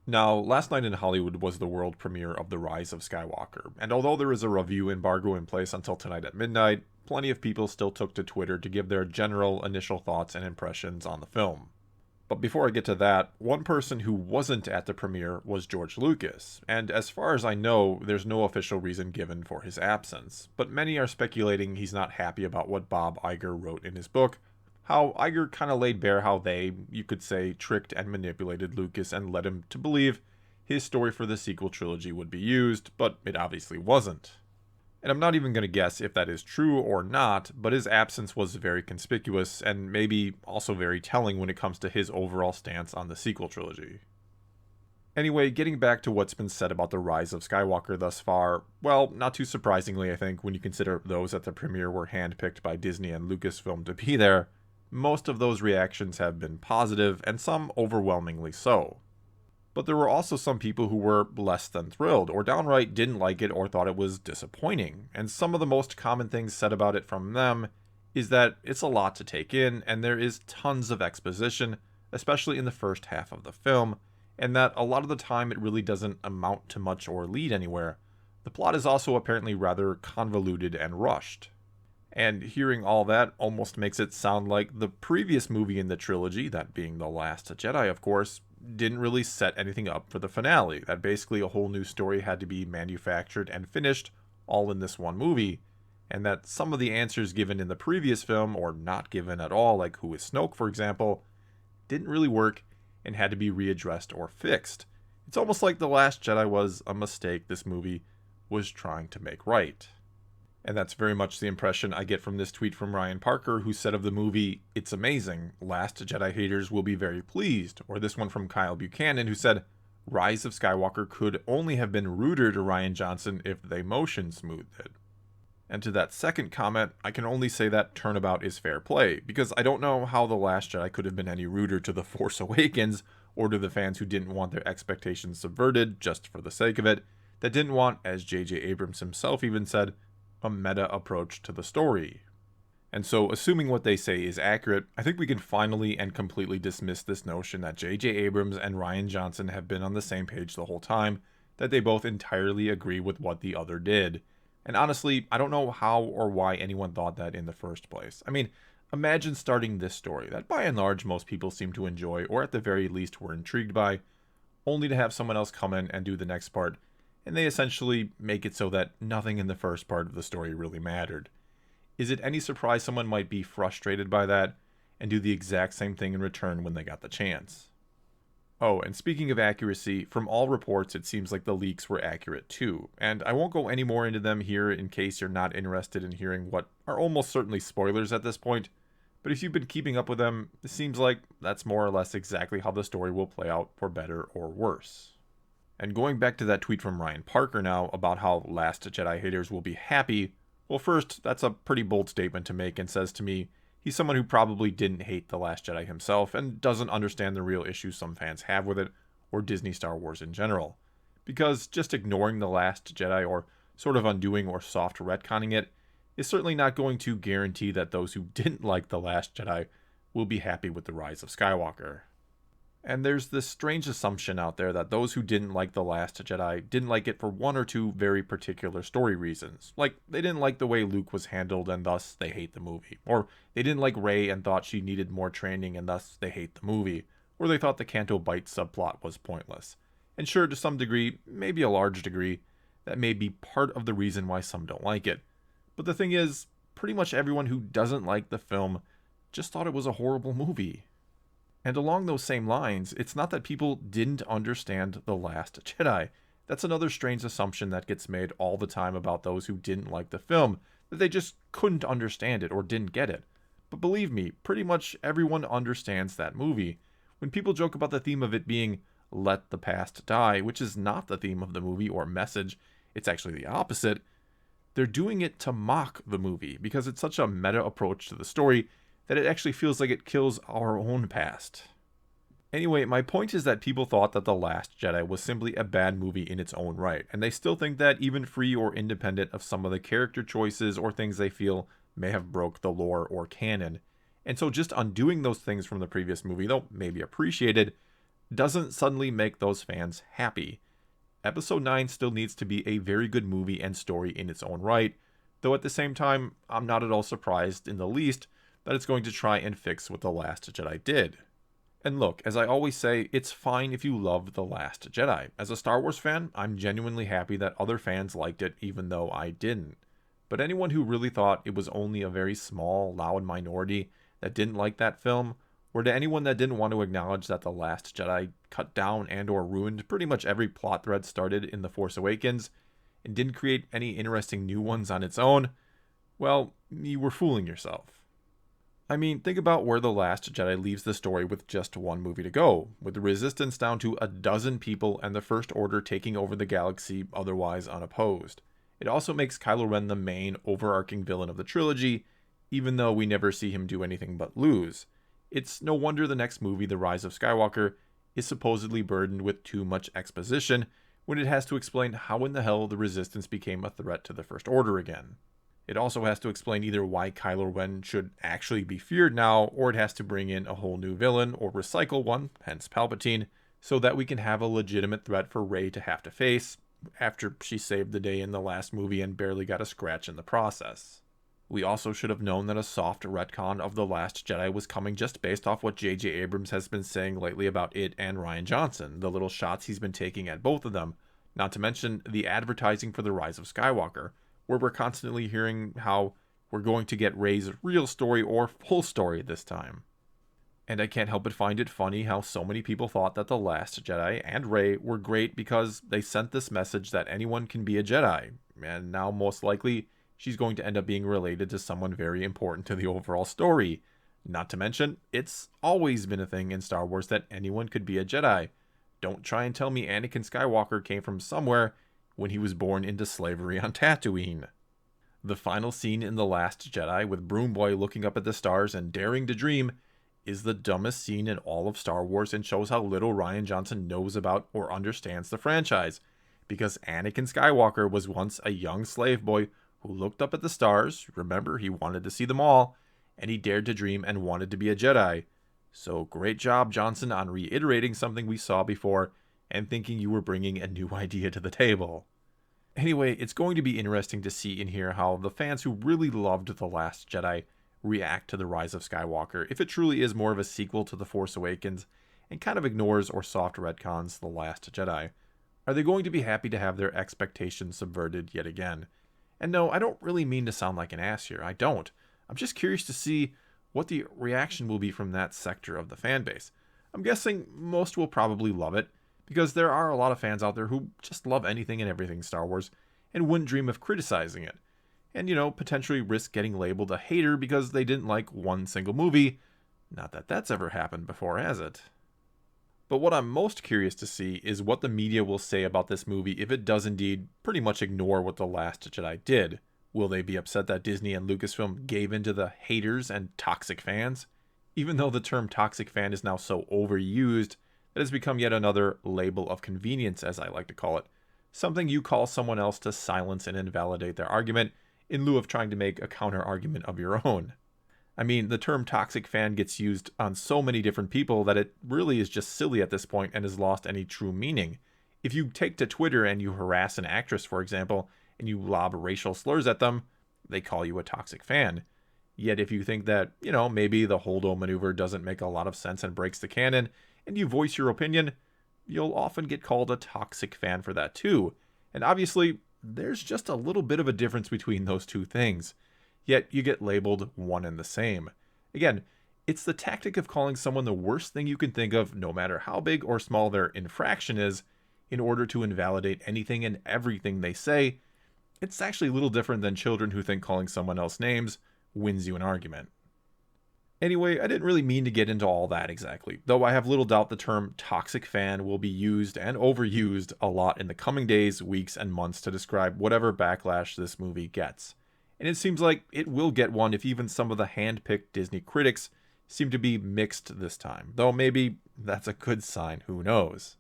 Now, last night in Hollywood was the world premiere of The Rise of Skywalker, and although there is a review embargo in place until tonight at midnight, plenty of people still took to Twitter to give their general initial thoughts and impressions on the film. But before I get to that, one person who wasn't at the premiere was George Lucas, and as far as I know, there's no official reason given for his absence, but many are speculating he's not happy about what Bob Iger wrote in his book, how Iger kind of laid bare how they, you could say, tricked and manipulated Lucas and led him to believe his story for the sequel trilogy would be used, but it obviously wasn't. And I'm not even going to guess if that is true or not, but his absence was very conspicuous and maybe also very telling when it comes to his overall stance on the sequel trilogy. Anyway, getting back to what's been said about the Rise of Skywalker thus far, well, not too surprisingly, I think, when you consider those at the premiere were handpicked by Disney and Lucasfilm to be there, most of those reactions have been positive, and some overwhelmingly so. But there were also some people who were less than thrilled, or downright didn't like it or thought it was disappointing, and some of the most common things said about it from them is that it's a lot to take in, and there is tons of exposition, especially in the first half of the film, and that a lot of the time it really doesn't amount to much or lead anywhere. The plot is also apparently rather convoluted and rushed. And hearing all that almost makes it sound like the previous movie in the trilogy, that being The Last Jedi, of course, didn't really set anything up for the finale. That basically a whole new story had to be manufactured and finished all in this one movie. And that some of the answers given in the previous film, or not given at all, like who is Snoke, for example, didn't really work and had to be readdressed or fixed. It's almost like The Last Jedi was a mistake this movie was trying to make right. And that's very much the impression I get from this tweet from Ryan Parker, who said of the movie, "It's amazing. Last Jedi haters will be very pleased." Or this one from Kyle Buchanan, who said, "Rise of Skywalker could only have been ruder to Rian Johnson if they motion smoothed it." And to that second comment, I can only say that turnabout is fair play, because I don't know how The Last Jedi could have been any ruder to The Force Awakens, or to the fans who didn't want their expectations subverted just for the sake of it, that didn't want, as J.J. Abrams himself even said, a meta approach to the story. And so, assuming what they say is accurate, I think we can finally and completely dismiss this notion that J.J. Abrams and Rian Johnson have been on the same page the whole time, that they both entirely agree with what the other did. And honestly, I don't know how or why anyone thought that in the first place. I mean, imagine starting this story that by and large most people seem to enjoy, or at the very least were intrigued by, only to have someone else come in and do the next part, and they essentially make it so that nothing in the first part of the story really mattered. Is it any surprise someone might be frustrated by that and do the exact same thing in return when they got the chance? Oh, and speaking of accuracy, from all reports it seems like the leaks were accurate too, and I won't go any more into them here in case you're not interested in hearing what are almost certainly spoilers at this point, but if you've been keeping up with them, it seems like that's more or less exactly how the story will play out, for better or worse. And going back to that tweet from Ryan Parker now about how Last Jedi haters will be happy, well, first, that's a pretty bold statement to make and says to me he's someone who probably didn't hate The Last Jedi himself and doesn't understand the real issues some fans have with it, or Disney Star Wars in general. Because just ignoring The Last Jedi or sort of undoing or soft retconning it is certainly not going to guarantee that those who didn't like The Last Jedi will be happy with The Rise of Skywalker. And there's this strange assumption out there that those who didn't like The Last Jedi didn't like it for one or two very particular story reasons. Like, they didn't like the way Luke was handled and thus they hate the movie. Or they didn't like Rey and thought she needed more training and thus they hate the movie. Or they thought the Canto Bight subplot was pointless. And sure, to some degree, maybe a large degree, that may be part of the reason why some don't like it. But the thing is, pretty much everyone who doesn't like the film just thought it was a horrible movie. And along those same lines, it's not that people didn't understand The Last Jedi. That's another strange assumption that gets made all the time about those who didn't like the film, that they just couldn't understand it or didn't get it. But believe me, pretty much everyone understands that movie. When people joke about the theme of it being "let the past die," which is not the theme of the movie or message, it's actually the opposite, they're doing it to mock the movie because it's such a meta approach to the story that it actually feels like it kills our own past. Anyway, my point is that people thought that The Last Jedi was simply a bad movie in its own right, and they still think that even free or independent of some of the character choices or things they feel may have broke the lore or canon. And so just undoing those things from the previous movie, though maybe appreciated, doesn't suddenly make those fans happy. Episode 9 still needs to be a very good movie and story in its own right, though at the same time, I'm not at all surprised in the least that it's going to try and fix what The Last Jedi did. And look, as I always say, it's fine if you love The Last Jedi. As a Star Wars fan, I'm genuinely happy that other fans liked it even though I didn't. But anyone who really thought it was only a very small, loud minority that didn't like that film, or to anyone that didn't want to acknowledge that The Last Jedi cut down and or ruined pretty much every plot thread started in The Force Awakens, and didn't create any interesting new ones on its own, well, you were fooling yourself. I mean, think about where The Last Jedi leaves the story with just one movie to go, with the Resistance down to a dozen people and the First Order taking over the galaxy otherwise unopposed. It also makes Kylo Ren the main, overarching villain of the trilogy, even though we never see him do anything but lose. It's no wonder the next movie, The Rise of Skywalker, is supposedly burdened with too much exposition when it has to explain how in the hell the Resistance became a threat to the First Order again. It also has to explain either why Kylo Ren should actually be feared now, or it has to bring in a whole new villain, or recycle one, hence Palpatine, so that we can have a legitimate threat for Rey to have to face, after she saved the day in the last movie and barely got a scratch in the process. We also should have known that a soft retcon of The Last Jedi was coming just based off what J.J. Abrams has been saying lately about it and Rian Johnson, the little shots he's been taking at both of them, not to mention the advertising for The Rise of Skywalker, where we're constantly hearing how we're going to get Rey's real story or full story this time. And I can't help but find it funny how so many people thought that The Last Jedi and Rey were great because they sent this message that anyone can be a Jedi, and now most likely she's going to end up being related to someone very important to the overall story. Not to mention, it's always been a thing in Star Wars that anyone could be a Jedi. Don't try and tell me Anakin Skywalker came from somewhere when he was born into slavery on Tatooine. The final scene in The Last Jedi with Broom Boy looking up at the stars and daring to dream is the dumbest scene in all of Star Wars and shows how little Rian Johnson knows about or understands the franchise, because Anakin Skywalker was once a young slave boy who looked up at the stars, remember he wanted to see them all, and he dared to dream and wanted to be a Jedi. So great job, Johnson, on reiterating something we saw before and thinking you were bringing a new idea to the table. Anyway, it's going to be interesting to see and hear how the fans who really loved The Last Jedi react to The Rise of Skywalker, if it truly is more of a sequel to The Force Awakens and kind of ignores or soft retcons The Last Jedi. Are they going to be happy to have their expectations subverted yet again? And no, I don't really mean to sound like an ass here, I don't. I'm just curious to see what the reaction will be from that sector of the fan base. I'm guessing most will probably love it, because there are a lot of fans out there who just love anything and everything Star Wars and wouldn't dream of criticizing it. And, potentially risk getting labeled a hater because they didn't like one single movie. Not that that's ever happened before, has it? But what I'm most curious to see is what the media will say about this movie if it does indeed pretty much ignore what The Last Jedi did. Will they be upset that Disney and Lucasfilm gave in to the haters and toxic fans? Even though the term toxic fan is now so overused, it has become yet another label of convenience, as I like to call it. Something you call someone else to silence and invalidate their argument in lieu of trying to make a counter-argument of your own. I mean, the term toxic fan gets used on so many different people that it really is just silly at this point and has lost any true meaning. If you take to Twitter and you harass an actress, for example, and you lob racial slurs at them, they call you a toxic fan. Yet if you think that, maybe the Holdo maneuver doesn't make a lot of sense and breaks the canon, and you voice your opinion, you'll often get called a toxic fan for that too. And obviously, there's just a little bit of a difference between those two things. Yet you get labeled one and the same. Again, it's the tactic of calling someone the worst thing you can think of, no matter how big or small their infraction is, in order to invalidate anything and everything they say. It's actually a little different than children who think calling someone else names wins you an argument. Anyway, I didn't really mean to get into all that exactly, though I have little doubt the term toxic fan will be used and overused a lot in the coming days, weeks, and months to describe whatever backlash this movie gets. And it seems like it will get one if even some of the hand-picked Disney critics seem to be mixed this time, though maybe that's a good sign, who knows.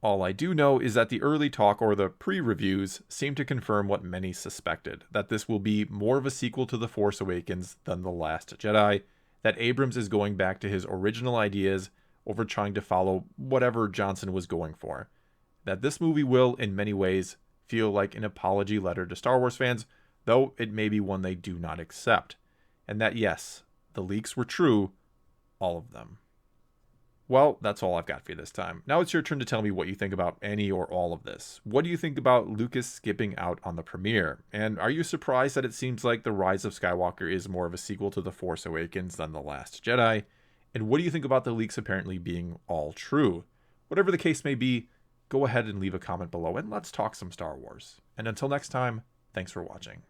All I do know is that the early talk or the pre-reviews seem to confirm what many suspected, that this will be more of a sequel to The Force Awakens than The Last Jedi, that Abrams is going back to his original ideas over trying to follow whatever Johnson was going for. That this movie will, in many ways, feel like an apology letter to Star Wars fans, though it may be one they do not accept. And that, yes, the leaks were true, all of them. Well, that's all I've got for you this time. Now it's your turn to tell me what you think about any or all of this. What do you think about Lucas skipping out on the premiere? And are you surprised that it seems like The Rise of Skywalker is more of a sequel to The Force Awakens than The Last Jedi? And what do you think about the leaks apparently being all true? Whatever the case may be, go ahead and leave a comment below and let's talk some Star Wars. And until next time, thanks for watching.